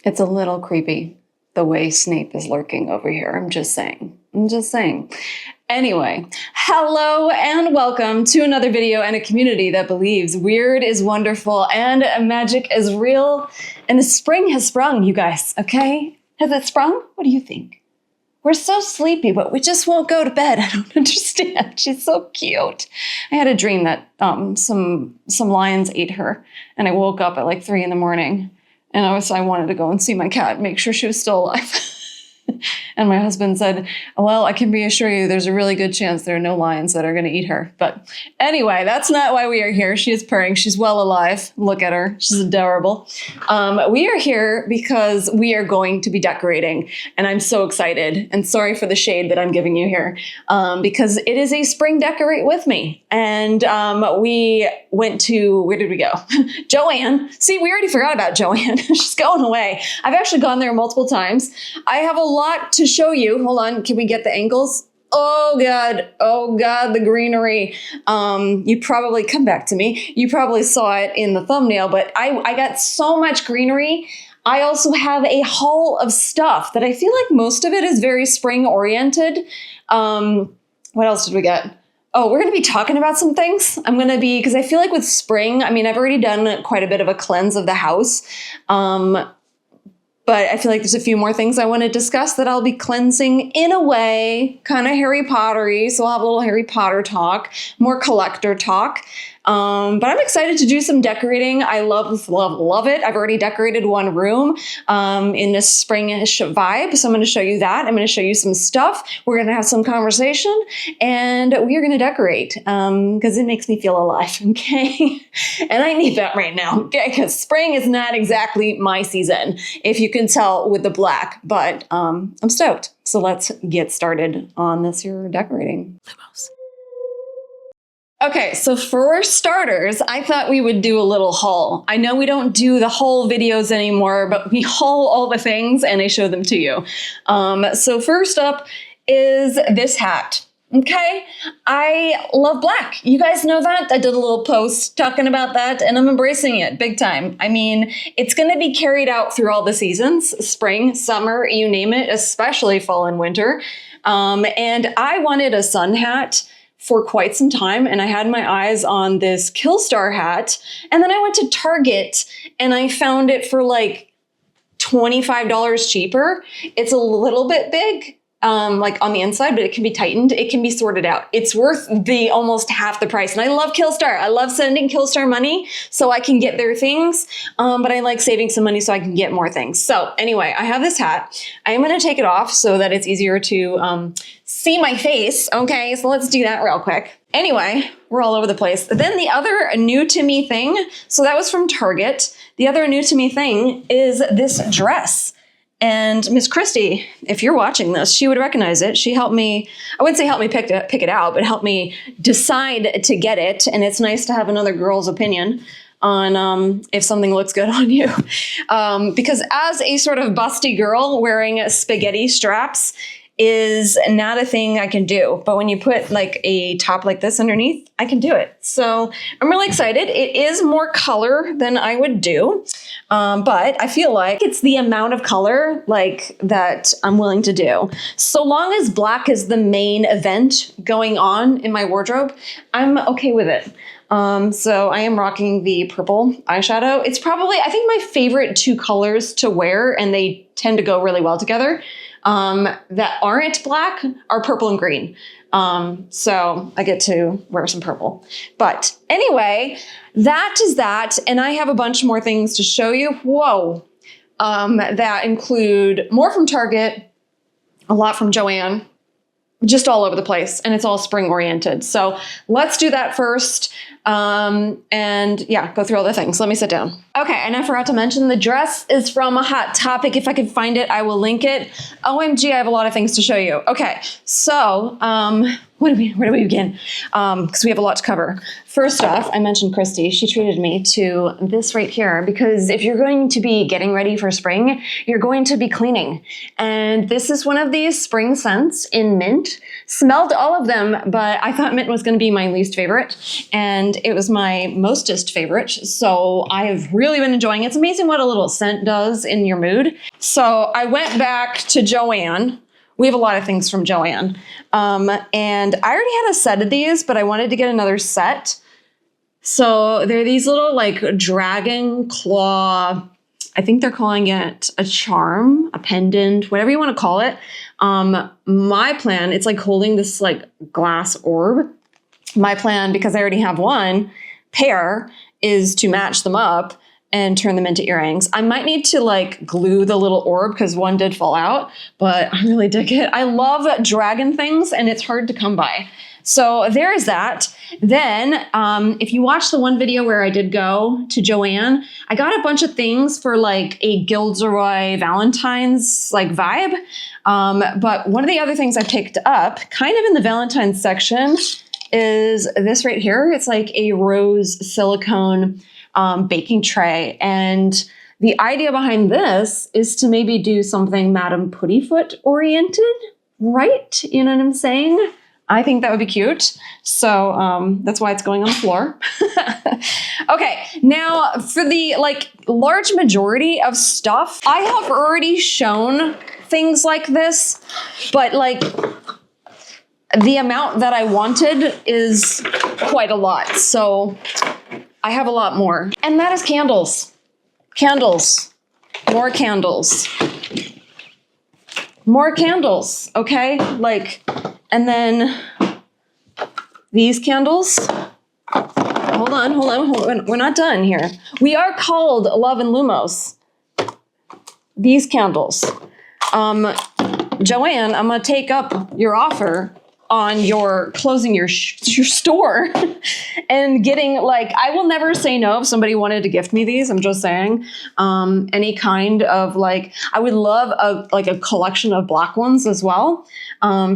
It's a little creepy the way Snape is lurking over here. I'm just saying. Anyway, hello and welcome to another video and a community that believes weird is wonderful and magic is real. And the spring has sprung, you guys, okay? Has it sprung? What do you think? We're so sleepy, but we just won't go to bed. I don't understand. She's so cute. I had a dream that some lions ate her, and I woke up at like 3 in the morning, and I wanted to go and see my cat, make sure she was still alive. And my husband said, well, I can reassure you there's a really good chance there are no lions that are going to eat her. But anyway, that's not why we are here. She is purring. She's well alive. Look at her. She's adorable. We are here because we are going to be decorating. And I'm so excited. And sorry for the shade that I'm giving you here. Because it is a spring decorate with me. And we went to, where did we go? Joann. See, we already forgot about Joann. She's going away. I've actually gone there multiple times. I have a lot to show you. Hold on. Can we get the angles? Oh God, the greenery. You probably, come back to me. You probably saw it in the thumbnail, but I got so much greenery. I also have a haul of stuff that I feel like most of it is very spring oriented. What else did we get? Oh, we're going to be talking about some things. Because I feel like with spring, I mean, I've already done quite a bit of a cleanse of the house. But I feel like there's a few more things I want to discuss that I'll be cleansing in a way, kind of Harry Pottery. So I'll have a little Harry Potter talk, more collector talk. But I'm excited to do some decorating. I love it. I've already decorated one room in this springish vibe. So I'm going to show you that. I'm going to show you some stuff. We're going to have some conversation and we are going to decorate because it makes me feel alive. Okay. And I need that right now. Okay. Because spring is not exactly my season, if you can tell with the black, but I'm stoked. So let's get started on this here decorating. Lumos. Okay, so for starters, I thought we would do a little haul. I know we don't do the haul videos anymore, but we haul all the things and I show them to you. So first up is this hat. Okay, I love black. You guys know that. I did a little post talking about that and I'm embracing it big time. I mean, it's going to be carried out through all the seasons, spring, summer, you name it, especially fall and winter. And I wanted a sun hat for quite some time, and I had my eyes on this Killstar hat, and then I went to Target and I found it for like $25 cheaper. It's a little bit big, like on the inside, but it can be tightened. It can be sorted out. It's worth the almost half the price. And I love Killstar. I love sending Killstar money so I can get their things. But I like saving some money so I can get more things. So anyway, I have this hat. I am going to take it off so that it's easier to see my face. Okay, so let's do that real quick. Anyway, we're all over the place. Then the other new to me thing, so that was from Target. The other new to me thing is this dress. And Miss Christie, if you're watching this, she would recognize it. She helped me, I wouldn't say help me pick it out, but help me decide to get it. And it's nice to have another girl's opinion on if something looks good on you. Because as a sort of busty girl wearing spaghetti straps is not a thing I can do. But when you put like a top like this underneath, I can do it. So I'm really excited. It is more color than I would do. But I feel like it's the amount of color like that I'm willing to do. So long as black is the main event going on in my wardrobe, I'm okay with it. So I am rocking the purple eyeshadow. It's probably, I think, my favorite two colors to wear, and they tend to go really well together. That aren't black are purple and green. So I get to wear some purple. But anyway, that is that. And I have a bunch more things to show you. Whoa. That include more from Target, a lot from Joann, just all over the place. And it's all spring oriented. So let's do that first. And yeah, go through all the things. Let me sit down. Okay, and I forgot to mention the dress is from a Hot Topic. If I can find it, I will link it. OMG, I have a lot of things to show you. Okay, so where do we begin? Because we have a lot to cover. First off, I mentioned Christy. She treated me to this right here because if you're going to be getting ready for spring, you're going to be cleaning. And this is one of these spring scents in mint. Smelled all of them, but I thought mint was going to be my least favorite. And it was my mostest favorite. So I have really been enjoying it. It's amazing what a little scent does in your mood. So I went back to Joann. We have a lot of things from Joann. And I already had a set of these, but I wanted to get another set. So they're these little like dragon claw, I think they're calling it a charm, a pendant, whatever you want to call it. My plan, it's like holding this like glass orb. My plan, because I already have one pair, is to match them up and turn them into earrings. I might need to like glue the little orb because one did fall out, but I really dig it. I love dragon things and it's hard to come by. So there's that. Then if you watch the one video where I did go to Joann, I got a bunch of things for like a Gilderoy Valentine's like vibe. But one of the other things I picked up kind of in the Valentine's section is this right here. It's like a rose silicone baking tray. And the idea behind this is to maybe do something Madame Puttyfoot oriented, right? You know what I'm saying? I think that would be cute. So that's why it's going on the floor. Okay, now for the like large majority of stuff, I have already shown things like this, but like the amount that I wanted is quite a lot. So I have a lot more. And that is candles. Candles. More candles. More candles, okay? Like, and then these candles. Hold on. We're not done here. We are called Love and Lumos. These candles. Joann, I'm gonna take up your offer on your closing your store and getting like, I will never say no if somebody wanted to gift me these. I'm just saying, any kind of like, I would love a collection of black ones as well,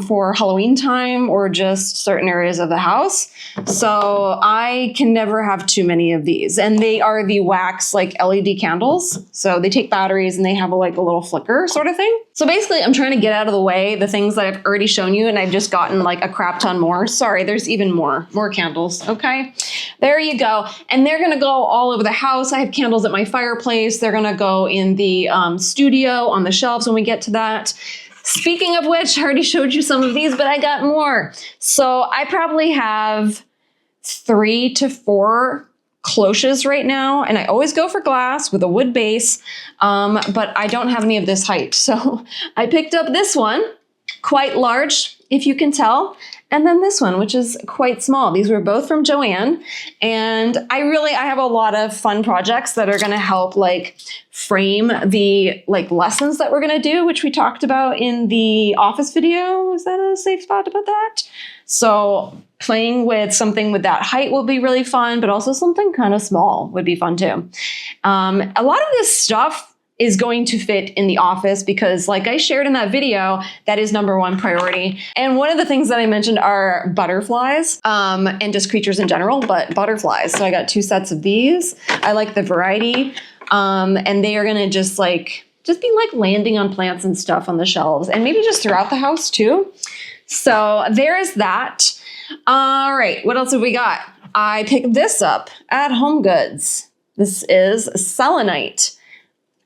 for Halloween time or just certain areas of the house. So I can never have too many of these. And they are the wax like LED candles. So they take batteries and they have a little flicker sort of thing. So basically I'm trying to get out of the way the things that I've already shown you, and I've just gotten like a crap ton more. Sorry, there's even more candles. Okay, there you go. And they're gonna go all over the house. I have candles at my fireplace. They're gonna go in the studio on the shelves when we get to that. Speaking of which, I already showed you some of these, but I got more. So I probably have 3 to 4 cloches right now, and I always go for glass with a wood base, but I don't have any of this height. So I picked up this one, quite large, if you can tell, and then this one, which is quite small. These were both from Joann, and I have a lot of fun projects that are gonna help like frame the like lessons that we're gonna do, which we talked about in the office video. Is that a safe spot to put that? So playing with something with that height will be really fun, but also something kind of small would be fun too. A lot of this stuff is going to fit in the office because like I shared in that video, that is #1 priority. And one of the things that I mentioned are butterflies, and just creatures in general, but butterflies. So I got 2 sets of these. I like the variety. And they are gonna just be like landing on plants and stuff on the shelves, and maybe just throughout the house too. So there is that. All right, what else have we got? I picked this up at Home Goods. This is selenite.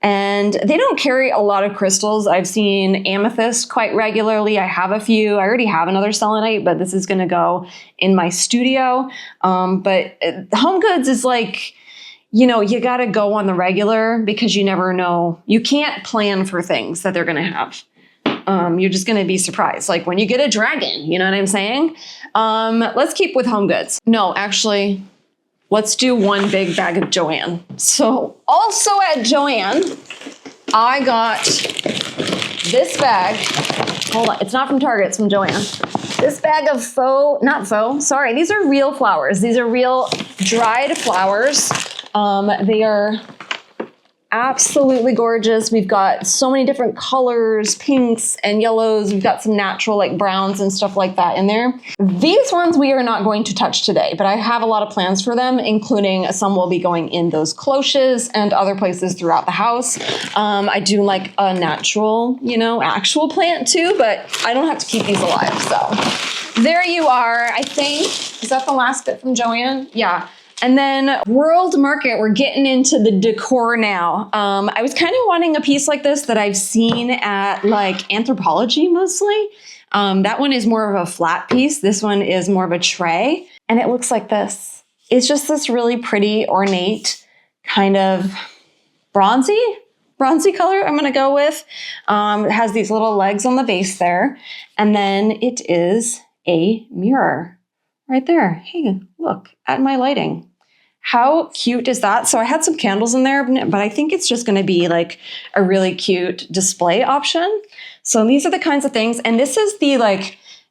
And they don't carry a lot of crystals. I've seen amethyst quite regularly. I have a few. I already have another selenite, but this is going to go in my studio. But Home Goods is like, you know, you got to go on the regular because you never know. You can't plan for things that they're going to have. You're just going to be surprised. Like when you get a dragon, you know what I'm saying? Let's keep with Home Goods. No, actually, let's do one big bag of Joann. So also at Joann, I got this bag. Hold on, it's not from Target, it's from Joann. This bag of these are real flowers. These are real dried flowers. They are absolutely gorgeous. We've got so many different colors, pinks and yellows. We've got some natural like browns and stuff like that in there. These ones we are not going to touch today, but I have a lot of plans for them, including some will be going in those cloches and other places throughout the house. I do like a natural, you know, actual plant too, but I don't have to keep these alive. So there you are. I think, is that the last bit from Joanne? Yeah. And then World Market, we're getting into the decor now. I was kind of wanting a piece like this that I've seen at like Anthropologie mostly. That one is more of a flat piece. This one is more of a tray. And it looks like this. It's just this really pretty, ornate, kind of bronzy color I'm going to go with. It has these little legs on the base there. And then it is a mirror. Right there. Hey, look at my lighting. How cute is that? So I had some candles in there, but I think it's just going to be like a really cute display option. So these are the kinds of things. And this is the I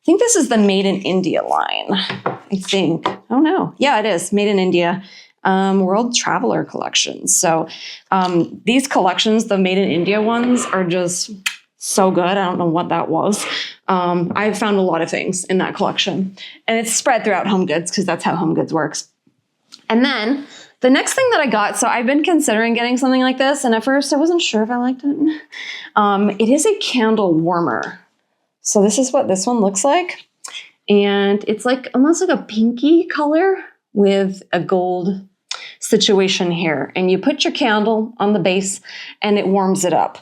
think this is the Made in India line. I think. Oh no. Yeah, it is. Made in India. World Traveler collection. So these collections, the Made in India ones, are just so good. I don't know what that was. I've found a lot of things in that collection, and it's spread throughout Home Goods because that's how Home Goods works. And then the next thing that I got, so I've been considering getting something like this, and at first I wasn't sure if I liked it. It is a candle warmer. So this is what this one looks like. And it's like almost like a pinky color with a gold situation here. And you put your candle on the base and it warms it up.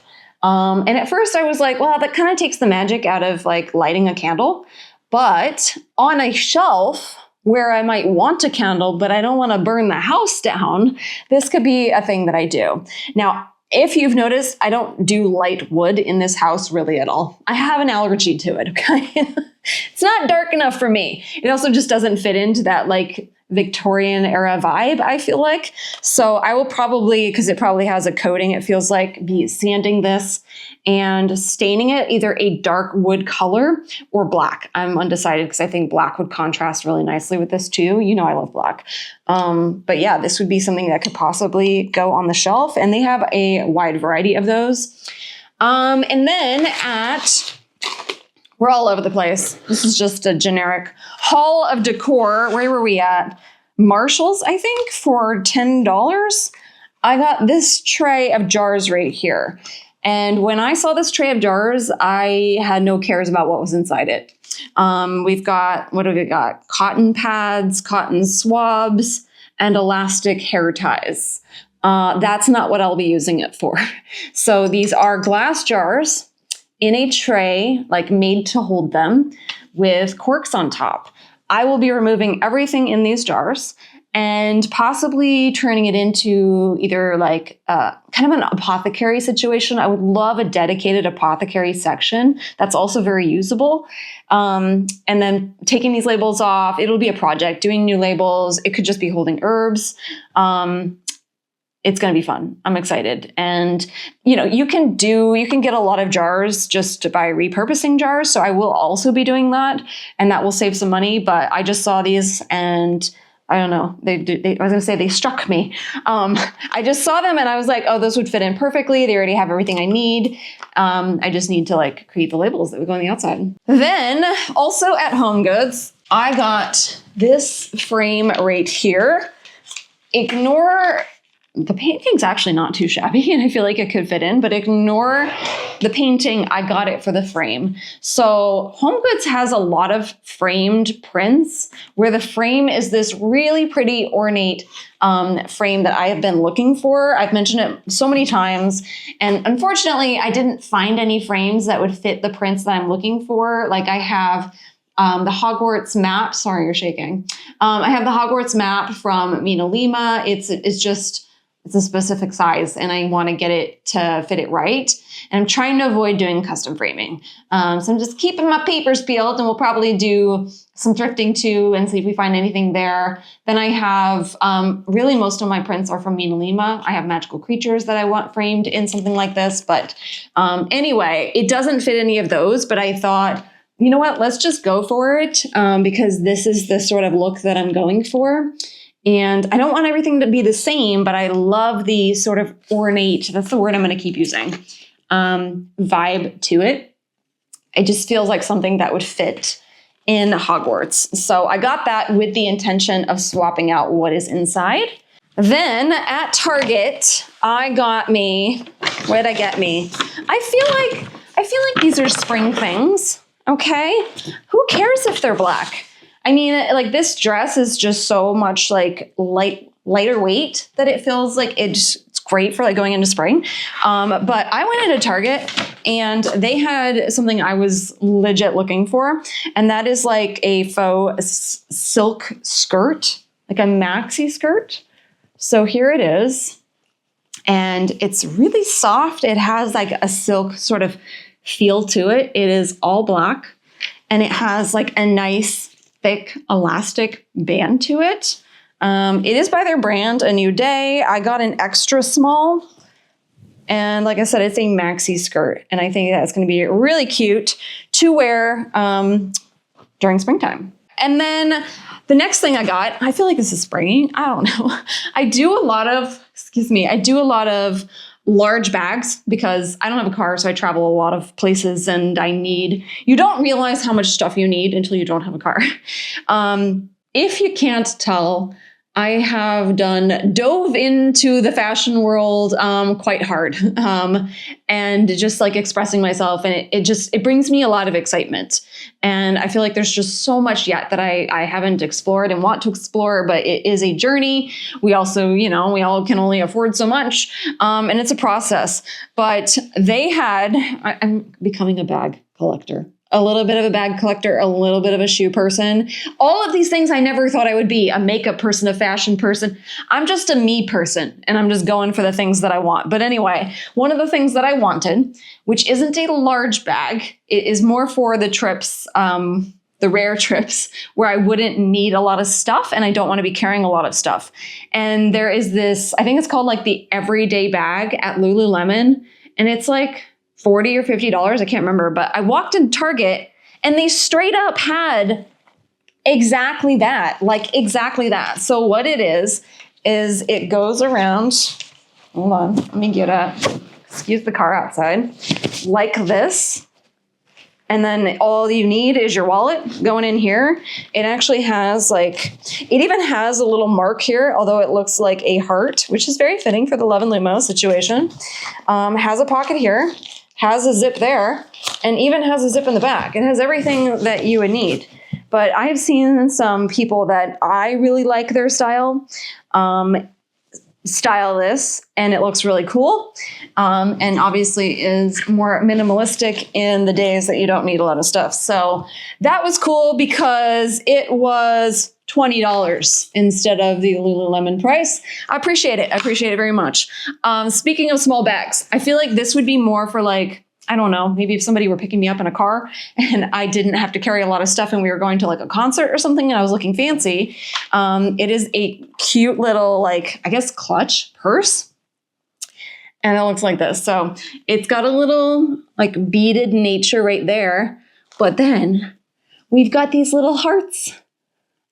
And at first I was like, well, that kind of takes the magic out of like lighting a candle. But on a shelf where I might want a candle, but I don't want to burn the house down, this could be a thing that I do. Now, if you've noticed, I don't do light wood in this house really at all. I have an allergy to it, okay? It's not dark enough for me. It also just doesn't fit into that like Victorian era vibe, I feel like. So I will probably, because it probably has a coating, it feels like, be sanding this and staining it either a dark wood color or black. I'm undecided because I think black would contrast really nicely with this too. You know I love black. But yeah, this would be something that could possibly go on the shelf, and they have a wide variety of those. And then we're all over the place. This is just a generic haul of decor. Where were we at? Marshall's, I think, for $10. I got this tray of jars right here. And when I saw this tray of jars, I had no cares about what was inside it. We've got, what have we got? Cotton pads, cotton swabs, and elastic hair ties. That's not what I'll be using it for. So these are glass jars in a tray, like made to hold them, with corks on top. I will be removing everything in these jars and possibly turning it into either like kind of an apothecary situation. I would love a dedicated apothecary section that's also very usable. And then taking these labels off, it'll be a project, doing new labels. It could just be holding herbs. It's going to be fun. I'm excited. And, you know, you can get a lot of jars just by repurposing jars. So I will also be doing that, and that will save some money. But I just saw these and I don't know, I was going to say they struck me. I just saw them and I was like, oh, those would fit in perfectly. They already have everything I need. I just need to like create the labels that would go on the outside. Then also at Home Goods, I got this frame right here. Ignore the painting's actually not too shabby and I feel like it could fit in, but ignore the painting. I got it for the frame. So Home Goods has a lot of framed prints where the frame is this really pretty ornate frame that I have been looking for. I've mentioned it so many times, and unfortunately I didn't find any frames that would fit the prints that I'm looking for. Like I have the Hogwarts map. Sorry, you're shaking. I have the Hogwarts map from Mina Lima. It's a specific size and I want to get it to fit it right. And I'm trying to avoid doing custom framing. So I'm just keeping my papers peeled, and we'll probably do some thrifting too and see if we find anything there. Then I have, really most of my prints are from Mina Lima. I have magical creatures that I want framed in something like this. But anyway, it doesn't fit any of those, but I thought, you know what, let's just go for it because this is the sort of look that I'm going for. And I don't want everything to be the same, but I love the sort of ornate, that's the word I'm going to keep using, vibe to it. It just feels like something that would fit in Hogwarts. So I got that with the intention of swapping out what is inside. Then at Target, I got me, what did I get me? I feel like these are spring things, okay? Who cares if they're black? I mean, like this dress is just so much like lighter weight that it feels like it's great for like going into spring. But I went into Target and they had something I was legit looking for. And that is like a faux silk skirt, like a maxi skirt. So here it is. And it's really soft. It has like a silk sort of feel to it. It is all black and it has like a nice thick elastic band to it. It is by their brand, A New Day. I got an extra small. And like I said, it's a maxi skirt. And I think that's going to be really cute to wear during springtime. And then the next thing I got, I feel like this is spring. I don't know. I do a lot of large bags because I don't have a car, so I travel a lot of places and you don't realize how much stuff you need until you don't have a car. If you can't tell, I have dove into the fashion world quite hard and just like expressing myself, and it brings me a lot of excitement. And I feel like there's just so much yet that I haven't explored and want to explore, but it is a journey. We also, we all can only afford so much, and it's a process. But I'm becoming a bag collector. A little bit of a bag collector, a little bit of a shoe person. All of these things I never thought I would be. A makeup person, a fashion person. I'm just a me person, and I'm just going for the things that I want. But anyway, one of the things that I wanted, which isn't a large bag, it is more for the trips, the rare trips where I wouldn't need a lot of stuff and I don't want to be carrying a lot of stuff. And there is this, I think it's called like the everyday bag at Lululemon, and it's like $40 or $50, I can't remember, but I walked in Target and they straight up had exactly that, So what it is it goes around, hold on, let me excuse the car outside, like this. And then all you need is your wallet going in here. It actually has it even has a little mark here, although it looks like a heart, which is very fitting for the Love and Lumo situation. Has a pocket here. Has a zip there, and even has a zip in the back. It has everything that you would need. But I have seen some people that I really like their style this, and it looks really cool. And obviously is more minimalistic in the days that you don't need a lot of stuff. So that was cool because it was $20 instead of the Lululemon price. I appreciate it. I appreciate it very much. Speaking of small bags, I feel like this would be more for like, I don't know, maybe if somebody were picking me up in a car and I didn't have to carry a lot of stuff and we were going to like a concert or something and I was looking fancy. It is a cute little, like, I guess clutch purse. And it looks like this. So it's got a little like beaded nature right there. But then we've got these little hearts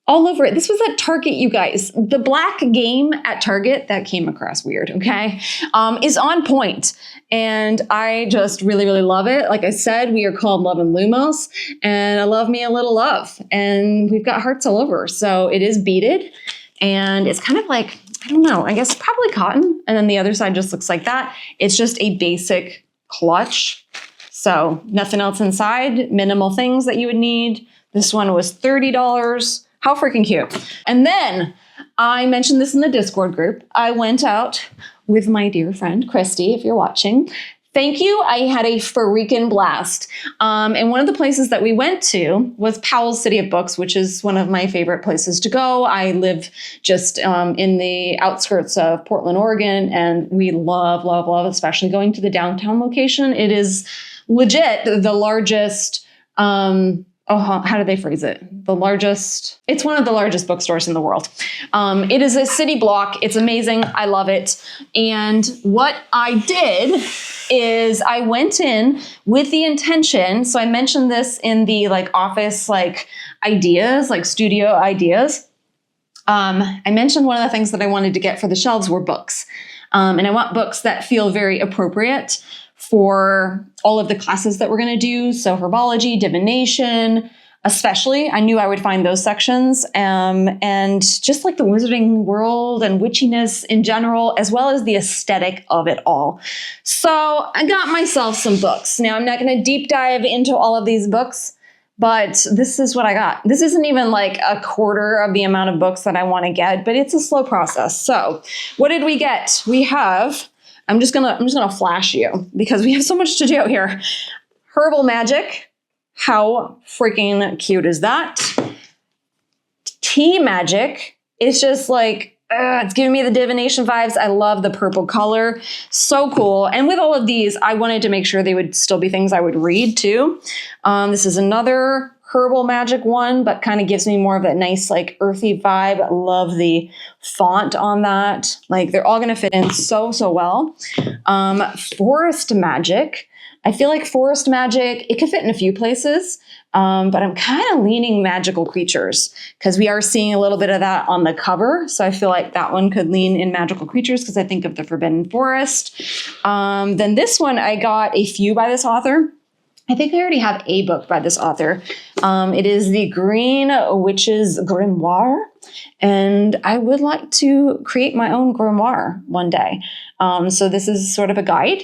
all over it. This was at Target, you guys. The black game at Target, that came across weird, okay, is on point. And I just really, really love it. Like I said, we are called Love and Lumos, and I love me a little love. And we've got hearts all over. So it is beaded, and it's kind of like, I don't know, I guess probably cotton. And then the other side just looks like that. It's just a basic clutch. So nothing else inside, minimal things that you would need. This one was $30. How freaking cute. And then I mentioned this in the Discord group. I went out with my dear friend, Christy, if you're watching. Thank you. I had a freaking blast. And one of the places that we went to was Powell's City of Books, which is one of my favorite places to go. I live just in the outskirts of Portland, Oregon, and we love, love, love, especially going to the downtown location. It is legit the largest, how do they phrase it? It's one of the largest bookstores in the world. It is a city block. It's amazing. I love it. And what I did is I went in with the intention. So I mentioned this in the like office, like ideas, like studio ideas. I mentioned one of the things that I wanted to get for the shelves were books. And I want books that feel very appropriate for all of the classes that we're going to do. So herbology, divination, especially, I knew I would find those sections, and just like the wizarding world and witchiness in general, as well as the aesthetic of it all. So I got myself some books. Now, I'm not going to deep dive into all of these books, but this is what I got. This isn't even like a quarter of the amount of books that I want to get, but it's a slow process. So what did we get? We have, I'm just gonna flash you because we have so much to do here. Herbal Magic. How freaking cute is that? Tea Magic. It's just like, it's giving me the divination vibes. I love the purple color. So cool. And with all of these, I wanted to make sure they would still be things I would read too. This is another Herbal Magic one, but kind of gives me more of that nice like earthy vibe. I love the font on that. Like they're all going to fit in so well. Forest Magic. I feel like Forest Magic, it could fit in a few places, but I'm kind of leaning magical creatures because we are seeing a little bit of that on the cover. So I feel like that one could lean in magical creatures because I think of the Forbidden Forest. Then this one, I got a few by this author. I think I already have a book by this author. It is the Green Witch's Grimoire, and I would like to create my own grimoire one day. So this is sort of a guide.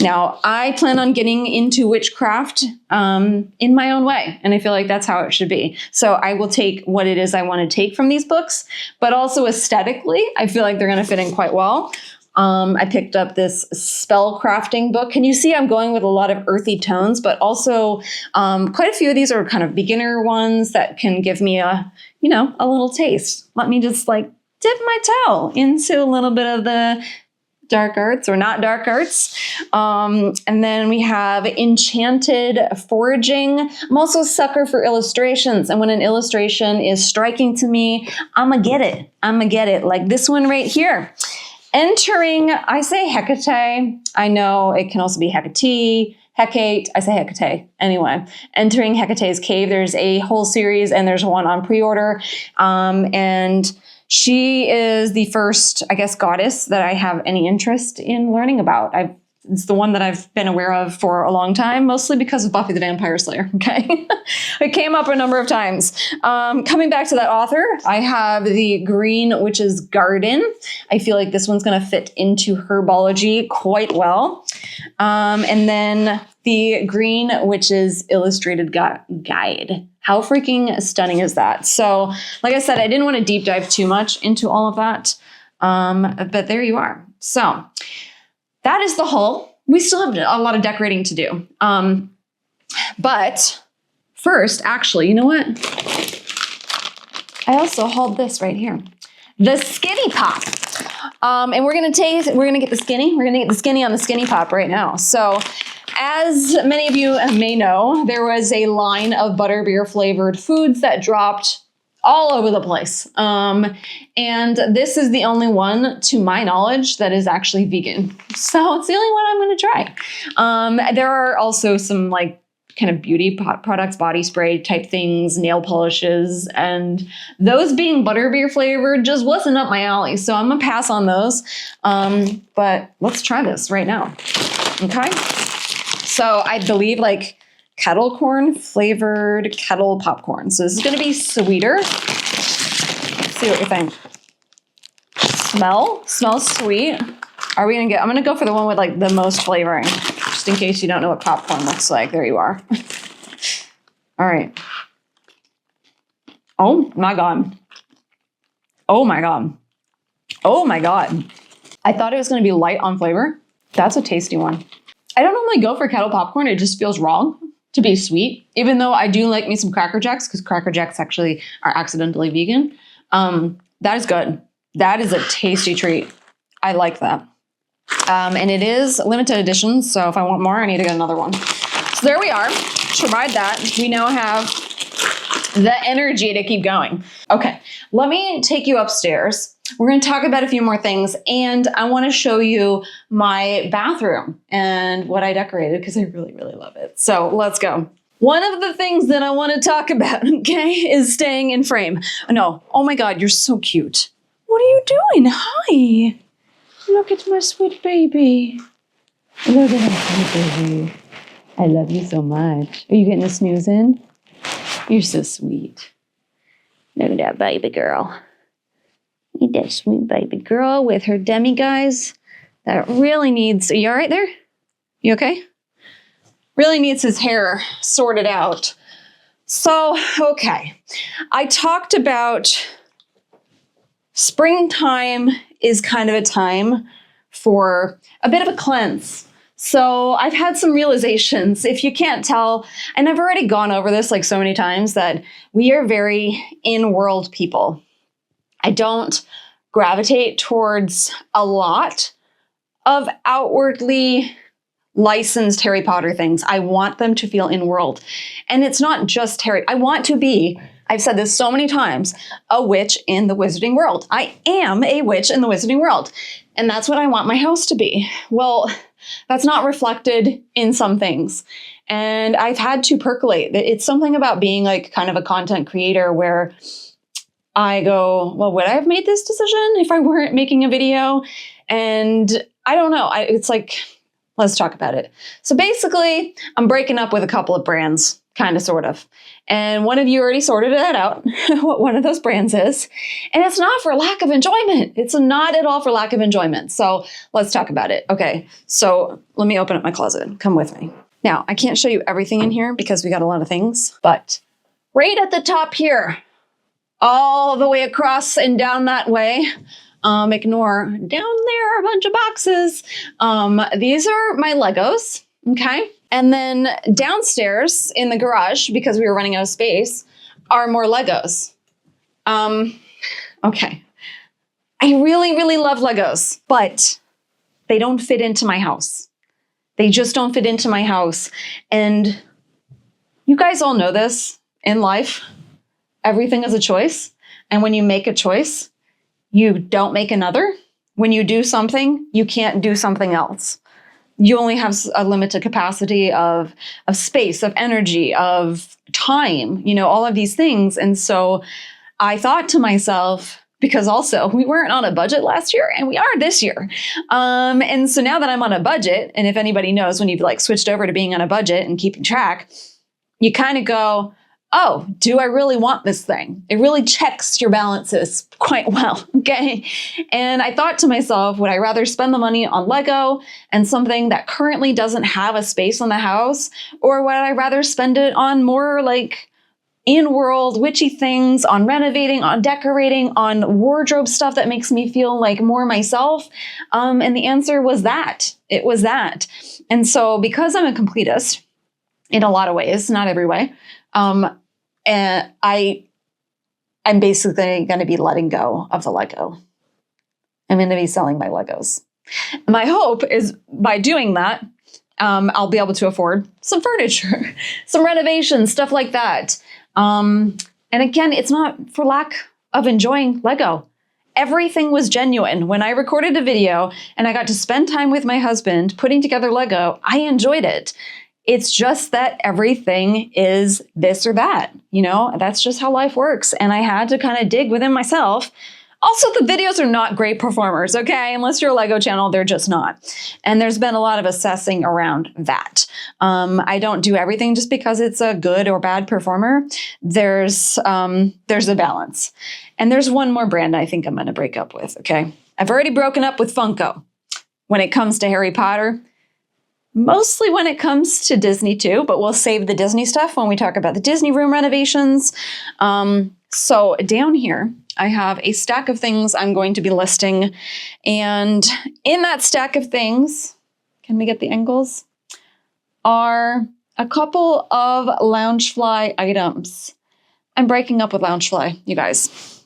Now, I plan on getting into witchcraft in my own way, and I feel like that's how it should be. So I will take what it is I want to take from these books, but also aesthetically, I feel like they're going to fit in quite well. I picked up this spell crafting book. Can you see I'm going with a lot of earthy tones, but also quite a few of these are kind of beginner ones that can give me a little taste. Let me just like dip my toe into a little bit of the dark arts or not dark arts. And then we have Enchanted Foraging. I'm also a sucker for illustrations. And when an illustration is striking to me, I'm gonna get it. Like this one right here. Entering, I say Hecate. I know it can also be Hecate. Hecate, I say Hecate. Anyway, Entering Hecate's Cave. There's a whole series and there's one on pre-order. And she is the first, I guess, goddess that I have any interest in learning about. It's the one that I've been aware of for a long time, mostly because of Buffy the Vampire Slayer, okay? It came up a number of times. Coming back to that author, I have the Green Witch's Garden. I feel like this one's going to fit into herbology quite well. And then the Green Witch's Illustrated Guide. How freaking stunning is that? So, like I said, I didn't want to deep dive too much into all of that, but there you are. So, that is the haul. We still have a lot of decorating to do. But first, actually, you know what? I also hauled this right here. The Skinny Pop. And we're gonna get the skinny on the Skinny Pop right now. So as many of you may know, there was a line of butterbeer flavored foods that dropped all over the place. And this is the only one, to my knowledge, that is actually vegan. So it's the only one I'm going to try. There are also some like kind of beauty products, body spray type things, nail polishes, and those being butterbeer flavored just wasn't up my alley. So I'm going to pass on those. But let's try this right now. Okay. So I believe like kettle corn flavored kettle popcorn. So this is going to be sweeter. Let's see what you think. Smells sweet. I'm going to go for the one with like the most flavoring, just in case you don't know what popcorn looks like. There you are. All right. Oh my God. Oh my God. Oh my God. I thought it was going to be light on flavor. That's a tasty one. I don't normally go for kettle popcorn. It just feels wrong to be sweet, even though I do like me some Cracker Jacks because Cracker Jacks actually are accidentally vegan. That is good. That is a tasty treat. I like that. And it is limited edition, so if I want more, I need to get another one. So there we are. Tried that. We now have the energy to keep going. Okay, let me take you upstairs. We're going to talk about a few more things, and I want to show you my bathroom and what I decorated because I really, really love it. So let's go. One of the things that I want to talk about, okay, is staying in frame. No, oh my God, you're so cute. What are you doing? Hi. Look at my sweet baby. Look at my sweet baby. I love you so much. Are you getting a snooze in? You're so sweet. Look at that baby girl. Look at that sweet baby girl with her demi-guys that really needs... Are you all right there? You okay? Really needs his hair sorted out. So, okay. I talked about springtime is kind of a time for a bit of a cleanse. So I've had some realizations. If you can't tell, and I've already gone over this like so many times, that we are very in-world people. I don't gravitate towards a lot of outwardly licensed Harry Potter things. I want them to feel in-world. And it's not just Harry. I want to be, I've said this so many times, a witch in the wizarding world. I am a witch in the wizarding world. And that's what I want my house to be. Well, that's not reflected in some things. And I've had to percolate. It's something about being like kind of a content creator where I go, well, would I have made this decision if I weren't making a video? And I don't know. It's like, let's talk about it. So basically, I'm breaking up with a couple of brands, kind of, sort of. And one of you already sorted that out, what one of those brands is. And it's not for lack of enjoyment. It's not at all for lack of enjoyment. So let's talk about it. Okay, so let me open up my closet. Come with me. Now, I can't show you everything in here because we got a lot of things, but right at the top here, all the way across and down that way, ignore down there a bunch of boxes. These are my Legos, okay? And then downstairs in the garage, because we were running out of space, are more Legos. Okay. I really, really love Legos, but they don't fit into my house. They just don't fit into my house. And you guys all know this in life. Everything is a choice. And when you make a choice, you don't make another. When you do something, you can't do something else. You only have a limited capacity of space, of energy, of time, you know, all of these things. And so I thought to myself, because also we weren't on a budget last year and we are this year. And so now that I'm on a budget, and if anybody knows, when you've like switched over to being on a budget and keeping track, you kind of go, oh, do I really want this thing? It really checks your balances quite well, okay? And I thought to myself, would I rather spend the money on Lego and something that currently doesn't have a space in the house? Or would I rather spend it on more like in-world witchy things, on renovating, on decorating, on wardrobe stuff that makes me feel like more myself? And the answer was that. It was that. And so because I'm a completist in a lot of ways, not every way, and I'm basically going to be letting go of the Lego. I'm going to be selling my Legos. My hope is by doing that, I'll be able to afford some furniture, some renovations, stuff like that. And again, it's not for lack of enjoying Lego. Everything was genuine. When I recorded a video and I got to spend time with my husband putting together Lego, I enjoyed it. It's just that everything is this or that, you know, that's just how life works. And I had to kind of dig within myself. Also, the videos are not great performers, okay? Unless you're a Lego channel, they're just not. And there's been a lot of assessing around that. I don't do everything just because it's a good or bad performer. There's a balance. And there's one more brand I think I'm going to break up with, okay? I've already broken up with Funko when it comes to Harry Potter. Mostly when it comes to Disney too, but we'll save the Disney stuff when we talk about the Disney room renovations. So down here, I have a stack of things I'm going to be listing. And in that stack of things, can we get the angles? Are a couple of Loungefly items. I'm breaking up with Loungefly, you guys.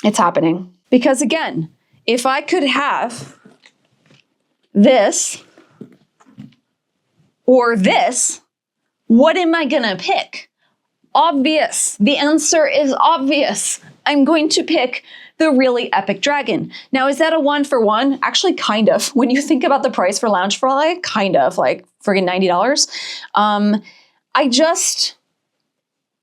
It's happening. Because again, if I could have this or this, what am I gonna pick? Obvious. The answer is obvious. I'm going to pick the really epic dragon. Now, is that a 1-for-1? Actually, kind of. When you think about the price for Loungefly, kind of, like friggin' $90. I just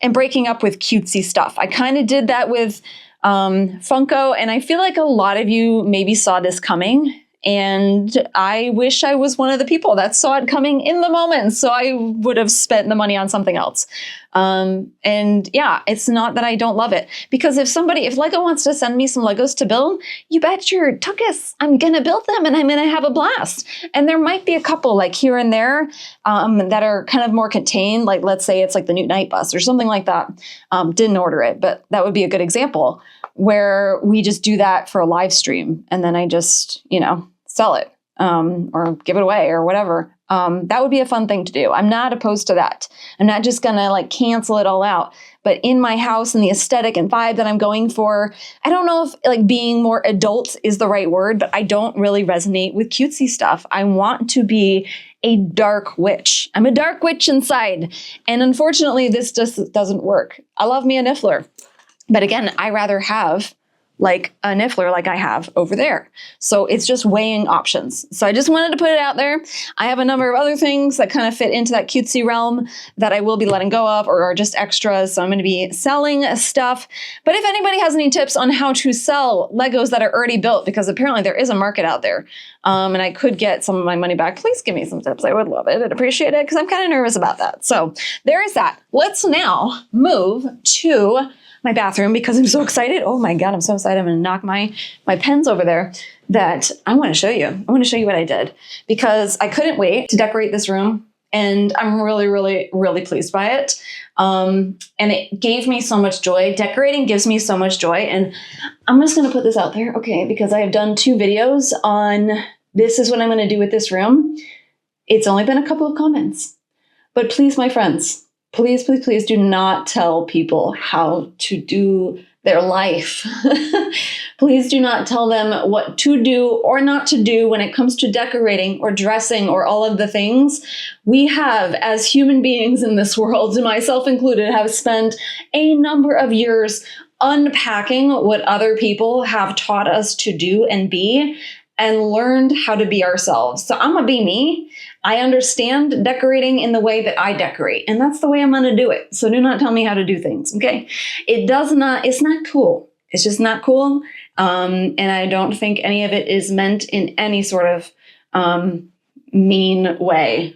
am breaking up with cutesy stuff. I kind of did that with Funko, and I feel like a lot of you maybe saw this coming. And I wish I was one of the people that saw it coming in the moment, so I would have spent the money on something else. And yeah, it's not that I don't love it, because if Lego wants to send me some Legos to build, you bet your tuckus I'm gonna build them and I'm gonna have a blast. And there might be a couple like here and there that are kind of more contained, like let's say it's like the new night bus or something like that. Didn't order it, but that would be a good example where we just do that for a live stream and then I just, sell it or give it away or whatever. That would be a fun thing to do. I'm not opposed to that. I'm not just gonna like cancel it all out. But in my house and the aesthetic and vibe that I'm going for, I don't know if like being more adult is the right word, but I don't really resonate with cutesy stuff. I want to be a dark witch. I'm a dark witch inside. And unfortunately, this just doesn't work. I love me a niffler. But again, I rather have like a niffler like I have over there. So it's just weighing options. So I just wanted to put it out there. I have a number of other things that kind of fit into that cutesy realm that I will be letting go of or are just extras. So I'm going to be selling stuff. But if anybody has any tips on how to sell Legos that are already built, because apparently there is a market out there, and I could get some of my money back, please give me some tips. I would love it. I'd appreciate it because I'm kind of nervous about that. So there is that. Let's now move to my bathroom because I'm so excited. Oh my God, I'm so excited. I'm gonna knock my pens over there that I wanna show you. I wanna show you what I did because I couldn't wait to decorate this room and I'm really, really, really pleased by it. And it gave me so much joy. Decorating gives me so much joy. And I'm just gonna put this out there, okay, because I have done 2 videos on this is what I'm gonna do with this room. It's only been a couple of comments, but please, my friends, please, please, please do not tell people how to do their life. Please do not tell them what to do or not to do when it comes to decorating or dressing or all of the things. We have, as human beings in this world, myself included, have spent a number of years unpacking what other people have taught us to do and be and learned how to be ourselves. So I'm gonna be me. I understand decorating in the way that I decorate, and that's the way I'm gonna do it. So do not tell me how to do things, okay? It's not cool. It's just not cool. And I don't think any of it is meant in any sort of mean way.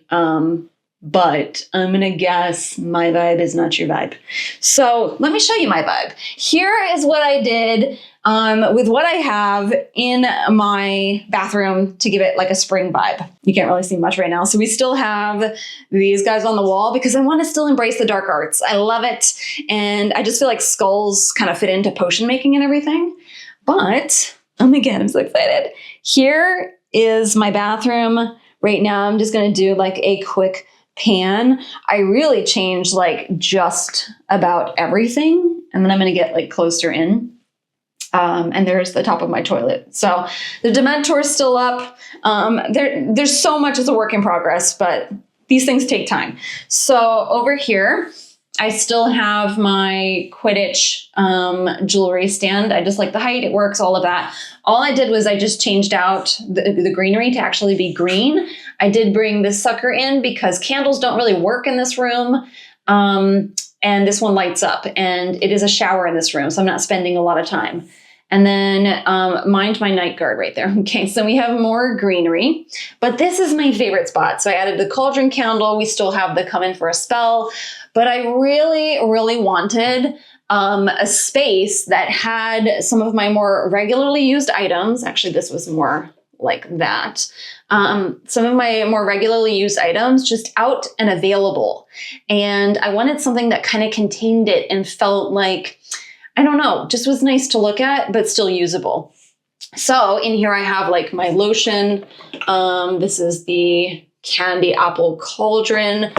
But I'm gonna guess my vibe is not your vibe. So let me show you my vibe. Here is what I did with what I have in my bathroom to give it like a spring vibe. You can't really see much right now. So we still have these guys on the wall because I want to still embrace the dark arts. I love it. And I just feel like skulls kind of fit into potion making and everything. But, oh my God, I'm so excited. Here is my bathroom. Right now, I'm just going to do like a quick pan. I really changed like just about everything. And then I'm going to get like closer in. And there's the top of my toilet. So the Dementor is still up. There's so much as a work in progress, but these things take time. So over here, I still have my Quidditch jewelry stand. I just like the height. It works, all of that. All I did was I just changed out the greenery to actually be green. I did bring this sucker in because candles don't really work in this room. And this one lights up, and it is a shower in this room, so I'm not spending a lot of time. And then mind my night guard right there. Okay, so we have more greenery, but this is my favorite spot. So I added the cauldron candle. We still have the come in for a spell, but I really, really wanted a space that had some of my more regularly used items. Actually, this was more like that. Some of my more regularly used items just out and available. And I wanted something that kind of contained it and felt like, I don't know, just was nice to look at, but still usable. So in here I have like my lotion. This is the candy apple cauldron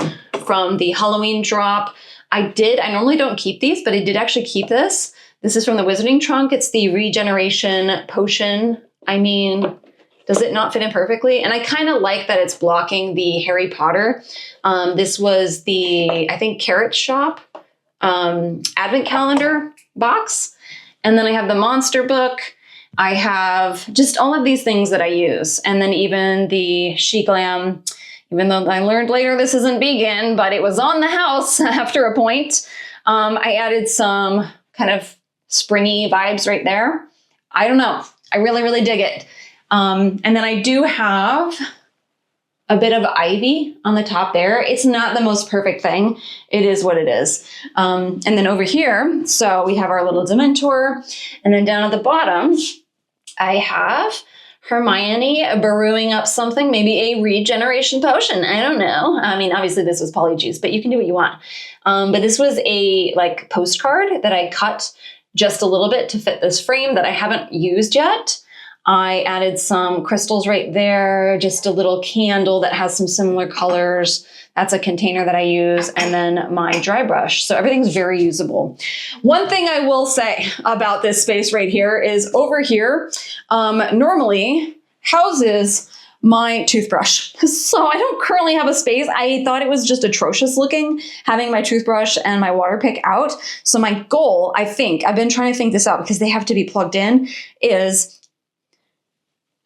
from the Halloween drop. I normally don't keep these, but I did actually keep this. This is from the Wizarding Trunk. It's the regeneration potion. I mean, does it not fit in perfectly? And I kind of like that it's blocking the Harry Potter. This was the, I think, Carrot Shop advent calendar box. And then I have the monster book. I have just all of these things that I use. And then even the She Glam, even though I learned later this isn't vegan, but it was on the house after a point. I added some kind of springy vibes right there. I don't know. I really, really dig it. And then I do have a bit of ivy on the top there. It's not the most perfect thing. It is what it is. And then over here, so we have our little Dementor. And then down at the bottom, I have Hermione brewing up something, maybe a regeneration potion. I don't know. I mean, obviously this was polyjuice, but you can do what you want. But this was a like postcard that I cut just a little bit to fit this frame that I haven't used yet. I added some crystals right there, just a little candle that has some similar colors. That's a container that I use, and then my dry brush. So everything's very usable. One thing I will say about this space right here is over here, normally houses my toothbrush. So I don't currently have a space. I thought it was just atrocious looking having my toothbrush and my water pick out. So my goal, I think, I've been trying to think this out because they have to be plugged in, is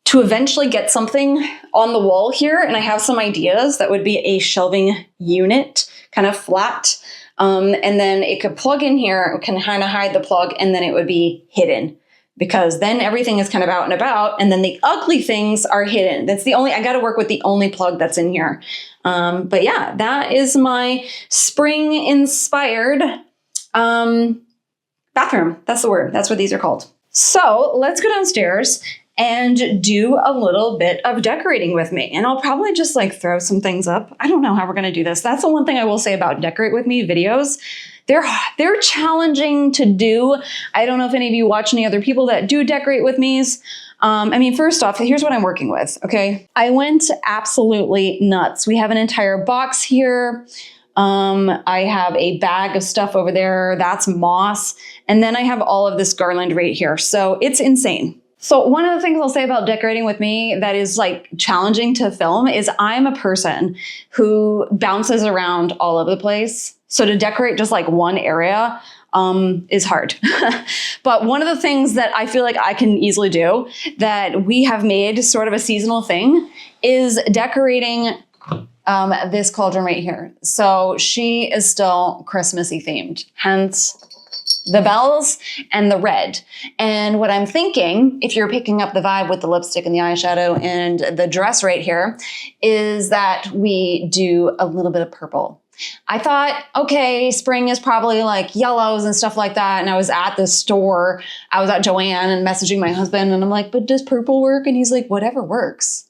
to eventually get something on the wall here. And I have some ideas that would be a shelving unit, kind of flat. And then it could plug in here, it can kind of hide the plug, and then it would be hidden. Because then everything is kind of out and about, and then the ugly things are hidden. That's the only, I got to work with the only plug that's in here. But yeah, that is my spring inspired bathroom. That's the word. That's what these are called. So let's go downstairs and do a little bit of decorating with me. And I'll probably just like throw some things up. I don't know how we're going to do this. That's the one thing I will say about Decorate With Me videos. They're challenging to do. I don't know if any of you watch any other people that do Decorate With Me's. I mean, first off, here's what I'm working with, okay? I went absolutely nuts. We have an entire box here. I have a bag of stuff over there. That's moss. And then I have all of this garland right here. So it's insane. So one of the things I'll say about Decorating With Me that is like challenging to film is I'm a person who bounces around all over the place. So to decorate just like one area is hard. But one of the things that I feel like I can easily do that we have made sort of a seasonal thing is decorating this cauldron right here. So she is still Christmassy themed, hence the bells and the red. And what I'm thinking, if you're picking up the vibe with the lipstick and the eyeshadow and the dress right here, is that we do a little bit of purple. I thought, okay, spring is probably like yellows and stuff like that. And I was at the store, I was at Joann and messaging my husband and I'm like, but does purple work? And he's like, whatever works.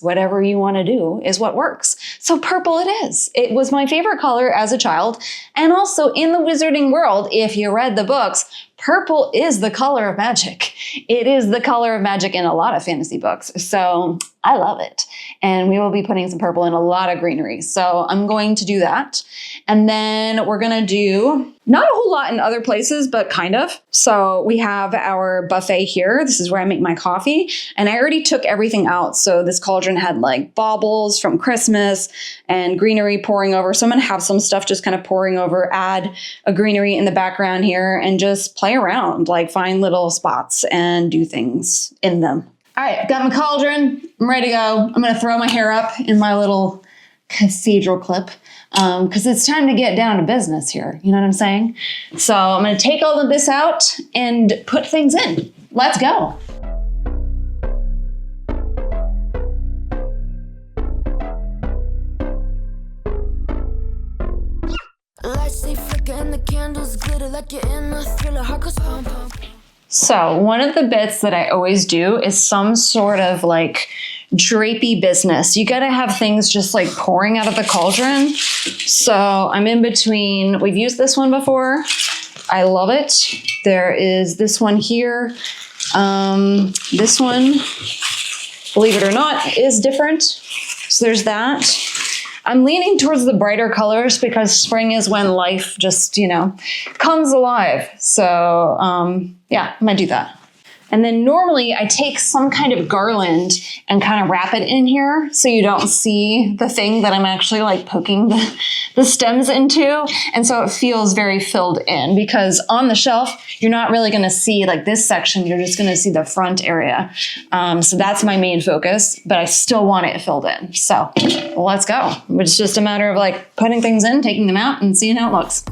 Whatever you want to do is what works. So purple it is. It was my favorite color as a child. And also in the wizarding world, if you read the books, purple is the color of magic. It is the color of magic in a lot of fantasy books. So I love it. And we will be putting some purple in a lot of greenery. So I'm going to do that. And then we're going to do not a whole lot in other places, but kind of. So we have our buffet here. This is where I make my coffee. And I already took everything out. So this cauldron had like baubles from Christmas and greenery pouring over. So I'm going to have some stuff just kind of pouring over, add a greenery in the background here and just play around, like find little spots and do things in them. All right, got my cauldron. I'm ready to go. I'm going to throw my hair up in my little cathedral clip because it's time to get down to business here. You know what I'm saying? So I'm going to take all of this out and put things in. Let's go. Lights they flicker and the candles glitter like you're in a thriller. Heart goes pump, pump. So one of the bits that I always do is some sort of like drapey business. You got to have things just like pouring out of the cauldron. So I'm in between. We've used this one before. I love it. There is this one here. This one, believe it or not, is different. So there's that. I'm leaning towards the brighter colors because spring is when life just, you know, comes alive. So yeah, I'm gonna do that. And then normally I take some kind of garland and kind of wrap it in here so you don't see the thing that I'm actually like poking the stems into. And so it feels very filled in, because on the shelf, you're not really going to see like this section. You're just going to see the front area. So that's my main focus, but I still want it filled in. So let's go. It's just a matter of like putting things in, taking them out, and seeing how it looks.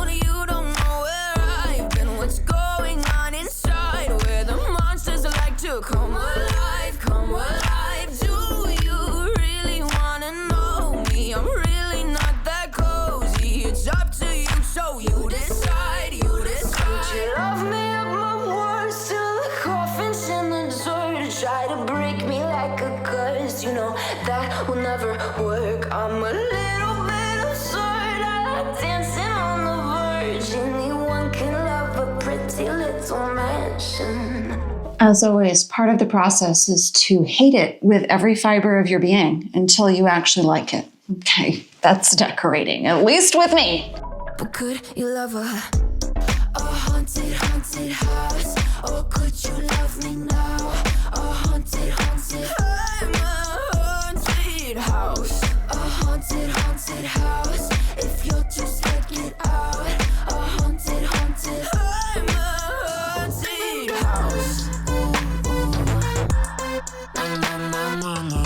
You don't know where I've been, what's going on inside, where the monsters like to come alive, come alive. Do you really wanna know me? I'm really not that cozy. It's up to you, so you decide, you decide. Would you love me at my worst till the coffin's in the dirt? Try to break me like a curse, you know that will never work. I'm a little bit absurd, I like dancing on the verge. Anyone can love a pretty little mansion. As always, part of the process is to hate it with every fiber of your being until you actually like it. Okay, that's decorating, at least with me. But could you love a haunted, haunted house? Or could you love me now? A haunted, haunted. I'm a haunted house. A haunted, haunted house. If you'll just check it out. A haunted, haunted. I'm a haunted house. Na, na, na, na, na.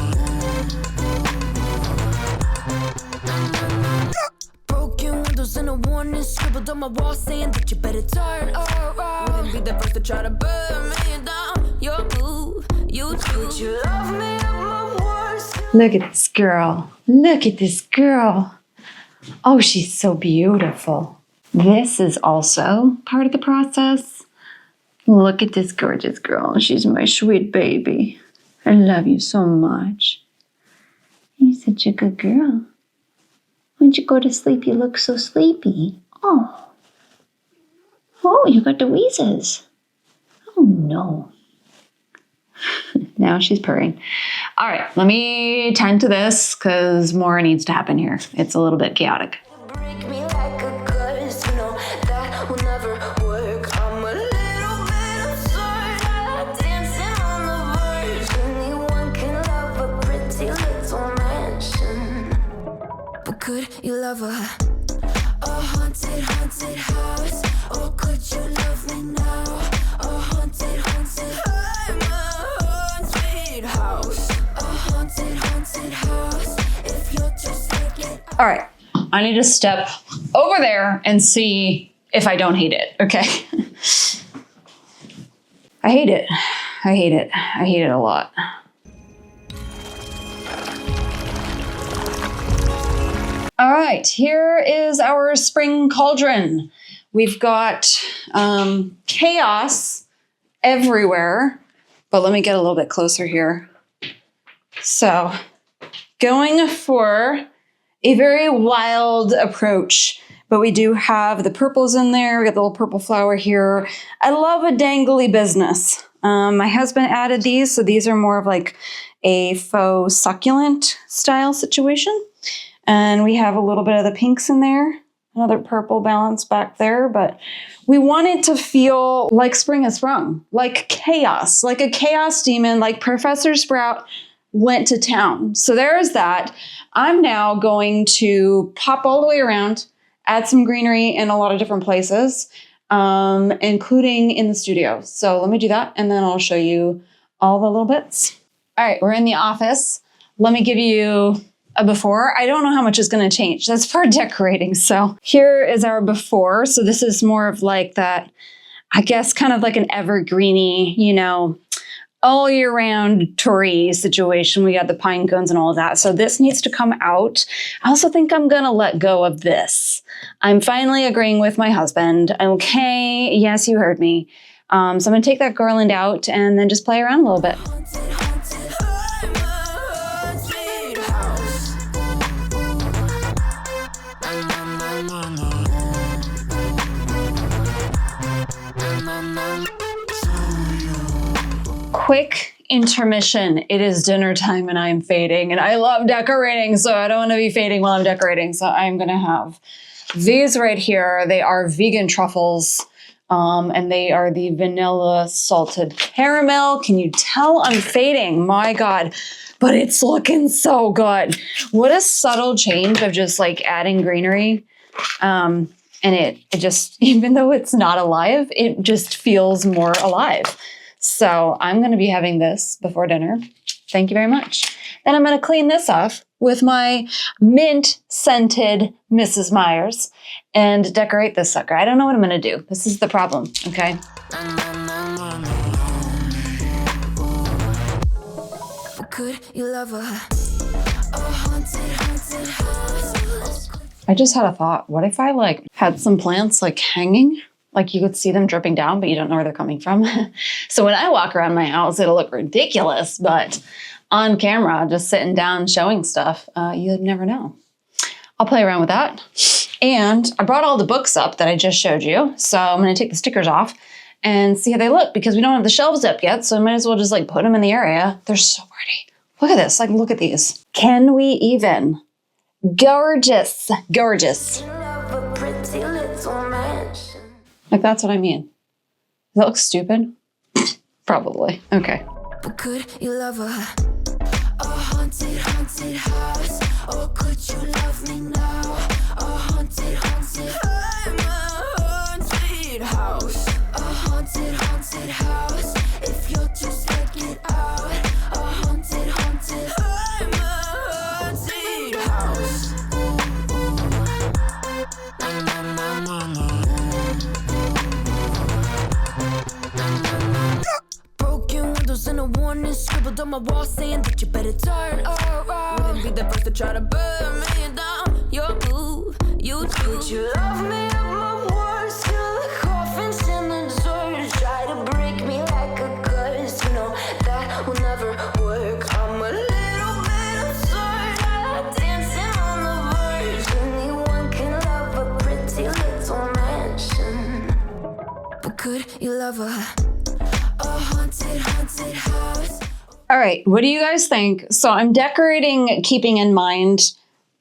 Broken windows and a warning scribbled on my wall saying that you better turn around. Wouldn't be the first to try to burn me down. Your move, you do. Would you love me at my worst? Look at this girl. Look at this girl. Oh, she's so beautiful. This is also part of the process. Look at this gorgeous girl. She's my sweet baby. I love you so much. You're such a good girl. When'd you go to sleep? You look so sleepy. Oh. Oh, you got the wheezes. Oh, no. Now she's purring. All right, let me tend to this because more needs to happen here. It's a little bit chaotic. Break me like a curse, you know that will never work. I'm a little bit absurd, I like dancing on the verge. Anyone can love a pretty little mansion. But could you love a haunted, haunted house? Or could you love me now? A haunted, haunted. I'm a haunted house. A haunted, haunted house. If you'll just take it out. All right, I need to step over there and see if I don't hate it, okay? I hate it. I hate it. I hate it a lot. All right, here is our spring cauldron. We've got chaos everywhere, but let me get a little bit closer here. So, going for a very wild approach, but we do have the purples in there. We got the little purple flower here. I love a dangly business. My husband added these, so these are more of like a faux succulent style situation. And we have a little bit of the pinks in there, another purple balance back there, but we want it to feel like spring has sprung, like chaos, like a chaos demon, like Professor Sprout went to town. So there's that. I'm now going to pop all the way around, add some greenery in a lot of different places, including in the studio. So let me do that, and then I'll show you all the little bits. All right, we're in the office. Let me give you a before. I don't know how much is going to change. That's for decorating. So here is our before. So this is more of like that, I guess, kind of like an evergreeny, you know, all year round Tory situation. We got the pine cones and all of that. So this needs to come out. I also think I'm going to let go of this. I'm finally agreeing with my husband. Okay. Yes, you heard me. So I'm going to take that garland out and then just play around a little bit. Quick intermission. It is dinner time and I'm fading, and I love decorating, so I don't want to be fading while I'm decorating. So I'm going to have These right here, they are vegan truffles. And they are the vanilla salted caramel. Can you tell I'm fading? My God, but it's looking so good. What a subtle change of just like adding greenery. And it just, even though it's not alive, it just feels more alive. So I'm going to be having this before dinner. Thank you very much. Then I'm going to clean this off with my mint scented Mrs. Myers and decorate this sucker. I don't know what I'm going to do. This is the problem, okay? Could you love a haunted house? I just had a thought. What if I like had some plants like hanging? Like you could see them dripping down, but you don't know where they're coming from. So when I walk around my house, it'll look ridiculous, but on camera, just sitting down showing stuff, you'd never know. I'll play around with that. And I brought all the books up that I just showed you. So I'm going to take the stickers off and see how they look because we don't have the shelves up yet. So I might as well just like put them in the area. They're so pretty. Look at this. Like, look at these. Can we even? Gorgeous. Gorgeous. Like, that's what I mean. Does that look stupid? Probably. Okay. But could you love a haunted house? Or could you love me now? A haunted I'm a haunted house. A haunted house. If you'll just let it out. A haunted I'm a haunted house. Broken windows and a warning scribbled on my wall saying that you better turn around. Wouldn't be the first to try to burn me down. Your move, you do. Would you love me at my worst? Till the coffins in the dirt try to break me like a curse. You know that will never work. I'm a little bit absurd. I like dancing on the verge. Anyone can love a pretty little mansion. But could you love a haunted house? All right, what do you guys think? So I'm decorating, keeping in mind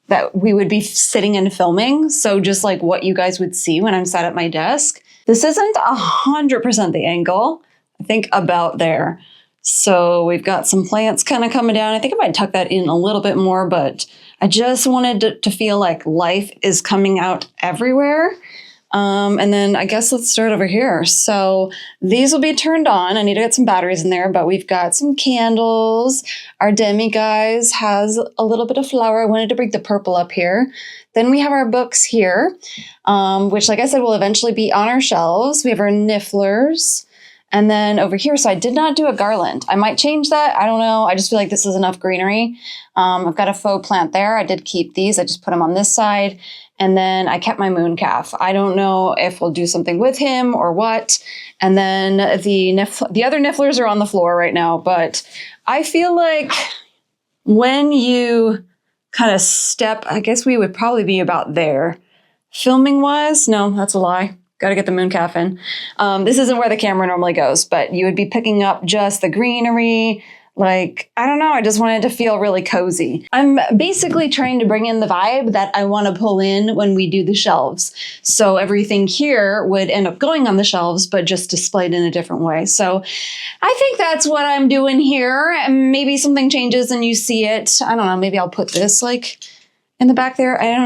that we would be sitting and filming. So just like what you guys would see when I'm sat at my desk. This isn't 100% the angle. I think about there. So we've got some plants kind of coming down. I think I might tuck that in a little bit more, but I just wanted to feel like life is coming out everywhere. And then I guess let's start over here. So these will be turned on. I need to get some batteries in there, but we've got some candles. Our demi guys has a little bit of flower. I wanted to bring the purple up here. Then we have our books here, which like I said, will eventually be on our shelves. We have our nifflers. And then over here, so I did not do a garland. I might change that. I don't know. I just feel like this is enough greenery. I've got a faux plant there. I did keep these. I just put them on this side. And then I kept my moon calf. I don't know if we'll do something with him or what. And then the other nifflers are on the floor right now. But I feel like when you kind of step, I guess we would probably be about there. Filming wise, no, that's a lie. Got to get the moon calf in. This isn't where the camera normally goes, but you would be picking up just the greenery. Like, I don't know, I just wanted to feel really cozy. I'm basically trying to bring in the vibe that I want to pull in when we do the shelves. So everything here would end up going on the shelves, but just displayed in a different way. So I think that's what I'm doing here. And maybe something changes and you see it. I don't know, maybe I'll put this like in the back there. I don't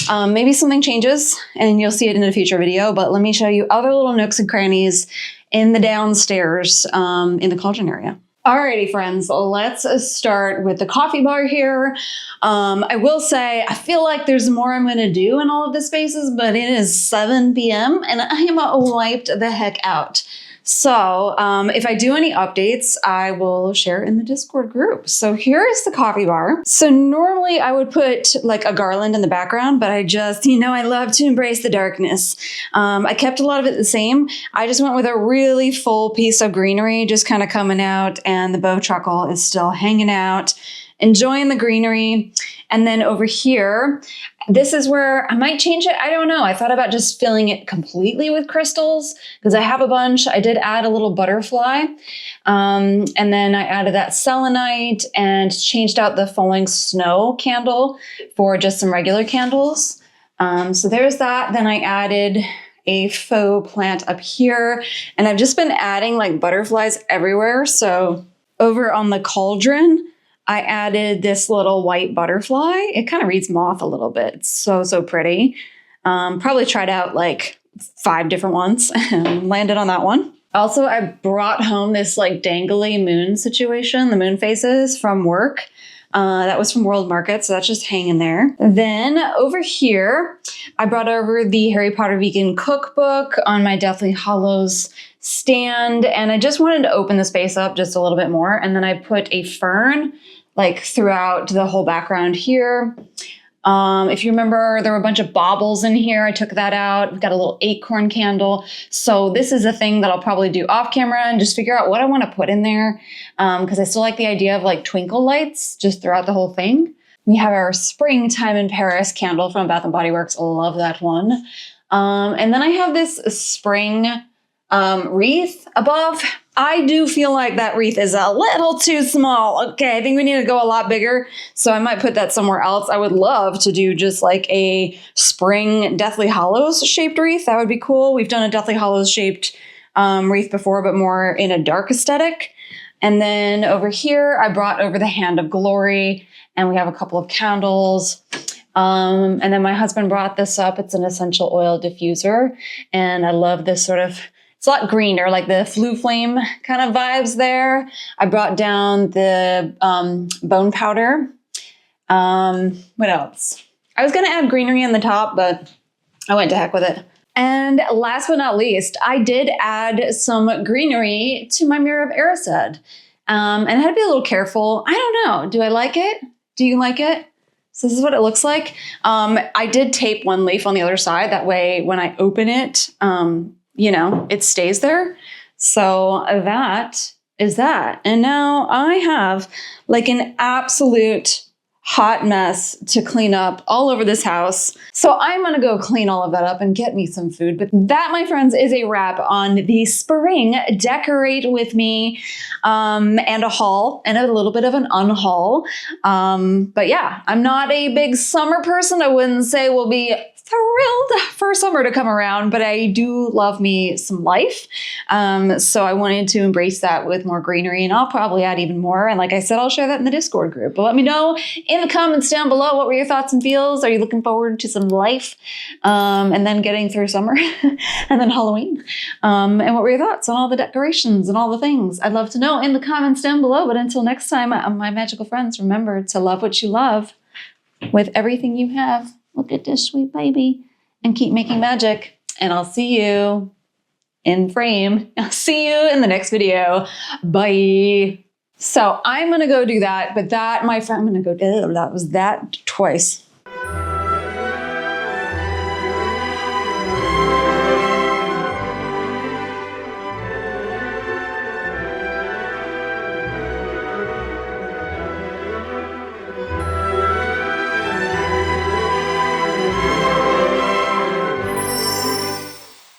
know. Maybe something changes and you'll see it in a future video, but let me show you other little nooks and crannies in the downstairs in the cauldron area. Alrighty, friends, let's start with the coffee bar here. I will say, I feel like there's more I'm going to do in all of the spaces, but it is 7 p.m. and I am wiped the heck out. So if I do any updates, I will share in the Discord group. So here is the coffee bar. So normally I would put like a garland in the background, but I just, I love to embrace the darkness. I kept a lot of it the same. I just went with a really full piece of greenery just kind of coming out, and the bow truckle is still hanging out, enjoying the greenery. And then over here, this is where I might change it. I don't know. I thought about just filling it completely with crystals because I have a bunch. I did add a little butterfly. And then I added that selenite and changed out the falling snow candle for just some regular candles. So there's that. Then I added a faux plant up here, and I've just been adding like butterflies everywhere. So over on the cauldron, I added this little white butterfly. It kind of reads moth a little bit. It's so pretty. Probably tried out like 5 different ones and landed on that one. Also, I brought home this like dangly moon situation, the moon faces from work. That was from World Market, so that's just hanging there. Then over here, I brought over the Harry Potter Vegan Cookbook on my Deathly Hallows stand, and I just wanted to open the space up just a little bit more. And then I put a fern like throughout the whole background here. If you remember, there were a bunch of baubles in here. I took that out. We've got a little acorn candle. So this is a thing that I'll probably do off camera and just figure out what I want to put in there. Because I still like the idea of like twinkle lights just throughout the whole thing. We have our Springtime in Paris candle from Bath & Body Works. I love that one. And then I have this spring wreath above. I do feel like that wreath is a little too small. Okay, I think we need to go a lot bigger. So I might put that somewhere else. I would love to do just like a spring Deathly Hallows shaped wreath. That would be cool. We've done a Deathly Hallows shaped wreath before, but more in a dark aesthetic. And then over here, I brought over the Hand of Glory, and we have a couple of candles. And then my husband brought this up. It's an essential oil diffuser. And I love this sort of, it's a lot greener, like the Flue Flame kind of vibes there. I brought down the bone powder. What else? I was going to add greenery on the top, but I went to heck with it. And last but not least, I did add some greenery to my Mirror of Erised. And I had to be a little careful. I don't know. Do I like it? Do you like it? So this is what it looks like. I did tape one leaf on the other side. That way, when I open it, you know, it stays there. So that is that. And now I have like an absolute hot mess to clean up all over this house. So I'm going to go clean all of that up and get me some food. But that, my friends, is a wrap on the spring decorate with me and a haul and a little bit of an unhaul. But yeah, I'm not a big summer person. I wouldn't say we'll be thrilled for summer to come around, but I do love me some life. So I wanted to embrace that with more greenery, and I'll probably add even more. And like I said, I'll share that in the Discord group. But let me know in the comments down below, what were your thoughts and feels? Are you looking forward to some life? And then getting through summer and then Halloween? And what were your thoughts on all the decorations and all the things? I'd love to know in the comments down below. But until next time, my magical friends, remember to love what you love with everything you have. Look at this sweet baby and keep making magic. And I'll see you in frame. I'll see you in the next video. Bye. So I'm going to go do that. But that, my friend, I'm going to go, that was that twice.